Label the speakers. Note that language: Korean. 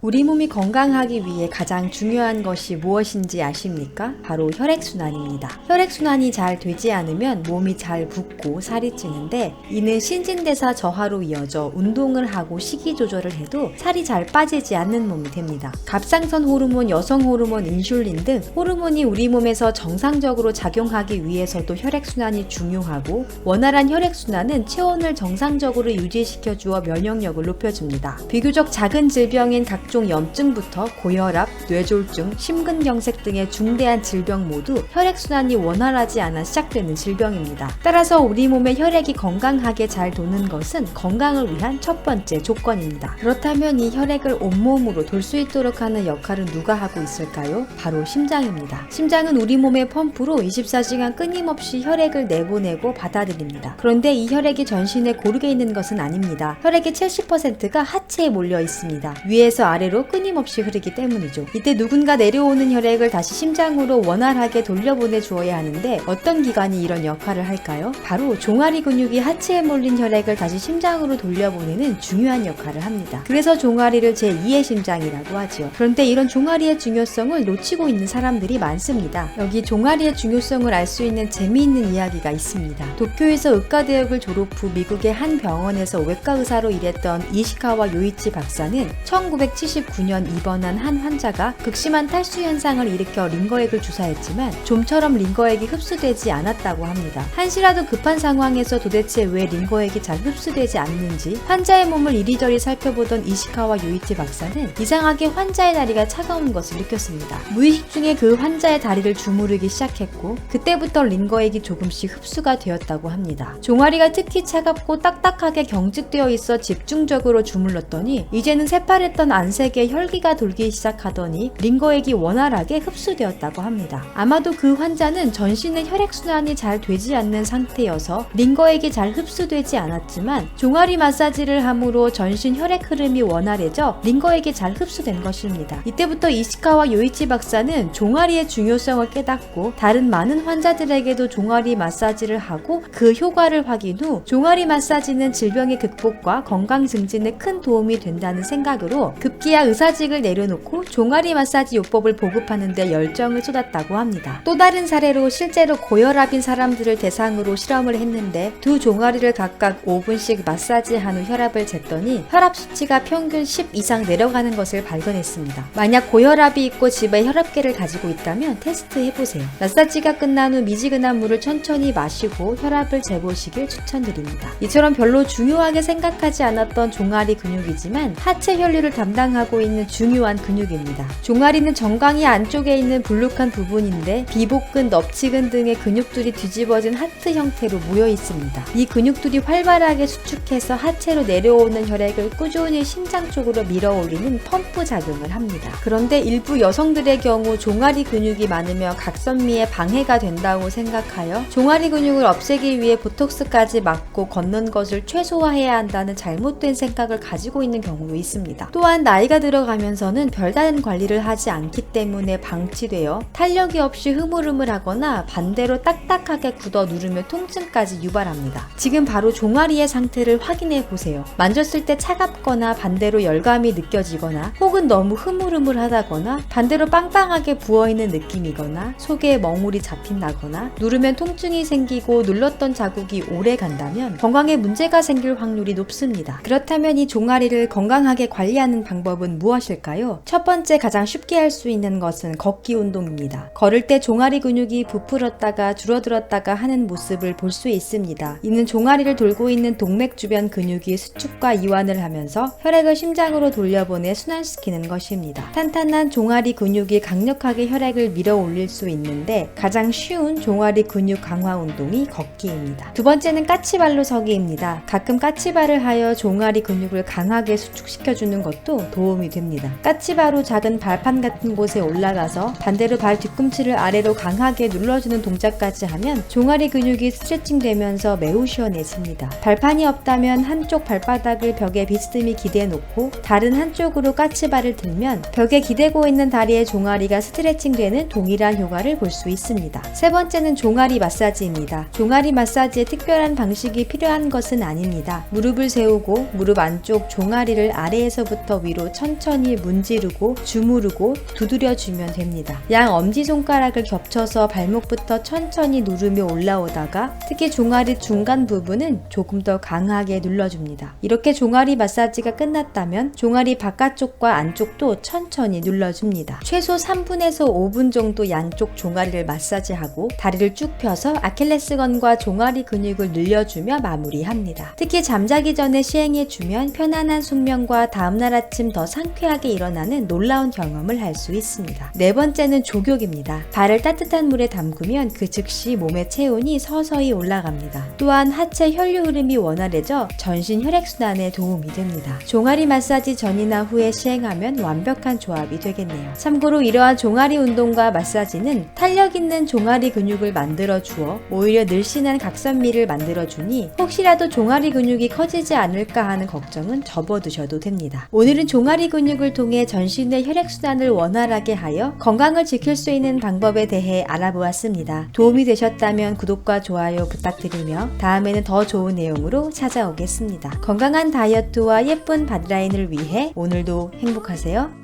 Speaker 1: 우리 몸이 건강하기 위해 가장 중요한 것이 무엇인지 아십니까? 바로 혈액순환입니다. 혈액순환이 잘 되지 않으면 몸이 잘 붓고 살이 찌는데, 이는 신진대사 저하로 이어져 운동을 하고 식이 조절을 해도 살이 잘 빠지지 않는 몸이 됩니다. 갑상선 호르몬, 여성 호르몬, 인슐린 등 호르몬이 우리 몸에서 정상적으로 작용하기 위해서도 혈액순환이 중요하고, 원활한 혈액순환은 체온을 정상적으로 유지시켜 주어 면역력을 높여줍니다. 비교적 작은 질병인 각종 염증부터 고혈압, 뇌졸중, 심근경색 등의 중대한 질병 모두 혈액순환이 원활하지 않아 시작되는 질병입니다. 따라서 우리 몸의 혈액이 건강하게 잘 도는 것은 건강을 위한 첫 번째 조건입니다. 그렇다면 이 혈액을 온몸으로 돌 수 있도록 하는 역할은 누가 하고 있을까요? 바로 심장입니다. 심장은 우리 몸의 펌프로 24시간 끊임없이 혈액을 내보내고 받아들입니다. 그런데 이 혈액이 전신에 고르게 있는 것은 아닙니다. 혈액의 70%가 하체에 몰려 있습니다. 위에서 아래로 끊임없이 흐르기 때문이죠. 이때 누군가 내려오는 혈액을 다시 심장으로 원활하게 돌려보내 주어야 하는데, 어떤 기관이 이런 역할을 할까요? 바로 종아리 근육이 하체에 몰린 혈액을 다시 심장으로 돌려보내는 중요한 역할을 합니다. 그래서 종아리를 제2의 심장이라고 하죠. 그런데 이런 종아리의 중요성을 놓치고 있는 사람들이 많습니다. 여기 종아리의 중요성을 알 수 있는 재미있는 이야기가 있습니다. 도쿄에서 의과대학을 졸업 후 미국의 한 병원에서 외과 의사로 일했던 이시카와 요이치 박사는 1979년 입원한 한 환자가 극심한 탈수 현상을 일으켜 링거액을 주사했지만 좀처럼 링거액이 흡수되지 않았다고 합니다. 한시라도 급한 상황에서 도대체 왜 링거액이 잘 흡수되지 않는지 환자의 몸을 이리저리 살펴보던 이시카와 요이치 박사는 이상하게 환자의 다리가 차가운 것을 느꼈습니다. 무의식 중에 그 환자의 다리를 주무르기 시작했고, 그때부터 링거액이 조금씩 흡수가 되었다고 합니다. 종아리가 특히 차갑고 딱딱하게 경직되어 있어 집중적으로 주물렀더니 이제는 새파랬던 안색에 혈기가 돌기 시작하더니 링거액이 원활하게 흡수되었다고 합니다. 아마도 그 환자는 전신의 혈액순환이 잘 되지 않는 상태여서 링거액이 잘 흡수되지 않았지만, 종아리 마사지를 함으로 전신 혈액 흐름이 원활해져 링거액이 잘 흡수된 것입니다. 이때부터 이시카와 요이치 박사는 종아리의 중요성을 깨닫고, 다른 많은 환자들에게도 종아리 마사지를 하고 그 효과를 확인 후 종아리 마사지는 질병의 극복과 건강 증진에 큰 도움이 된다는 생각으로 급기야 의사직을 내려놓고 종아리 마사지 요법을 보급하는 데 열정을 쏟았다고 합니다. 또 다른 사례로 실제로 고혈압인 사람들을 대상으로 실험을 했는데, 두 종아리를 각각 5분씩 마사지한 후 혈압을 쟀더니 혈압 수치가 평균 10 이상 내려가는 것을 발견했습니다. 만약 고혈압이 있고 집에 혈압계를 가지고 있다면 테스트해보세요. 마사지가 끝난 후 미지근한 물을 천천히 마시고 혈압을 재보시길 추천드립니다. 이처럼 별로 중요하게 생각하지 않았던 종아리 근육이지만 하체 혈류를 담당하고 있는 중요한 근육입니다. 종아리는 정강이 안쪽에 있는 불룩한 부분인데, 비복근, 넙치근 등의 근육들이 뒤집어진 하트 형태로 모여 있습니다. 이 근육들이 활발하게 수축해서 하체로 내려오는 혈액을 꾸준히 심장 쪽으로 밀어 올리는 펌프 작용을 합니다. 그런데 일부 여성들의 경우 종아리 근육이 많으며 각선미에 방해가 된다고 생각하여 종아리 근육을 없애기 위해 보톡스까지 맞고 걷는 것을 최소화해야 한다는 잘못된 생각을 가지고 있는 경우도 있습니다. 또한 나이가 들어가면서는 별다른 관리를 하지 않기 때문에 방치되어 탄력이 없이 흐물흐물하거나 반대로 딱딱하게 굳어 누르며 통증까지 유발합니다. 지금 바로 종아리의 상태를 확인해 보세요. 만졌을 때 차갑거나 반대로 열감이 느껴지거나, 혹은 너무 흐물흐물하다거나 반대로 빵빵하게 부어있는 느낌이거나, 속에 멍울이 잡힌다거나, 누르면 통증이 생기고 눌렀던 자국이 오래 간다면 건강에 문제가 생길 확률이 높습니다. 그렇다면 이 종아리를 건강하게 관리하는 방법은 무엇일까요? 첫 번째, 가장 쉽게 할 수 있는 것은 걷기 운동입니다. 걸을 때 종아리 근육이 부풀었다가 줄어들었다가 하는 모습을 볼 수 있습니다. 이는 종아리를 돌고 있는 동맥 주변 근육이 수축과 이완을 하면서 혈액을 심장으로 돌려보내 순환시키는 것입니다. 탄탄한 종아리 근육이 강력하게 혈액을 밀어 올릴 수 있는데, 가장 쉬운 종아리 근육 강화 운동이 걷기입니다. 두 번째는 까치발로 서기입니다. 가끔 까치발을 하여 종아리 근육을 강하게 수축시켜주는 것도 도움이 됩니다. 까치바로 작은 발판 같은 곳에 올라가서 반대로 발 뒤꿈치를 아래로 강하게 눌러주는 동작까지 하면 종아리 근육이 스트레칭 되면서 매우 시원해집니다. 발판이 없다면 한쪽 발바닥을 벽에 비스듬히 기대 놓고 다른 한쪽으로 까치발을 들면 벽에 기대고 있는 다리의 종아리가 스트레칭 되는 동일한 효과를 볼 수 있습니다. 세 번째는 종아리 마사지입니다. 종아리 마사지에 특별한 방식이 필요한 것은 아닙니다. 무릎을 세우고 무릎 안쪽 종아리를 아래에서부터 위로 위로 천천히 문지르고 주무르고 두드려주면 됩니다. 양 엄지손가락을 겹쳐서 발목부터 천천히 누르며 올라오다가 특히 종아리 중간 부분은 조금 더 강하게 눌러줍니다. 이렇게 종아리 마사지가 끝났다면 종아리 바깥쪽과 안쪽도 천천히 눌러줍니다. 최소 3분에서 5분 정도 양쪽 종아리를 마사지하고 다리를 쭉 펴서 아킬레스건과 종아리 근육을 늘려주며 마무리합니다. 특히 잠자기 전에 시행해주면 편안한 숙면과 다음날 아침 더 상쾌하게 일어나는 놀라운 경험을 할 수 있습니다. 네 번째는 족욕입니다. 발을 따뜻한 물에 담그면 그 즉시 몸의 체온이 서서히 올라갑니다. 또한 하체 혈류 흐름이 원활해져 전신 혈액순환에 도움이 됩니다. 종아리 마사지 전이나 후에 시행하면 완벽한 조합이 되겠네요. 참고로 이러한 종아리 운동과 마사지는 탄력 있는 종아리 근육을 만들어 주어 오히려 늘씬한 각선미를 만들어 주니 혹시라도 종아리 근육이 커지지 않을까 하는 걱정은 접어두셔도 됩니다. 오늘은 종아리 근육을 통해 전신의 혈액순환을 원활하게 하여 건강을 지킬 수 있는 방법에 대해 알아보았습니다. 도움이 되셨다면 구독과 좋아요 부탁드리며 다음에는 더 좋은 내용으로 찾아오겠습니다. 건강한 다이어트와 예쁜 바디라인을 위해 오늘도 행복하세요.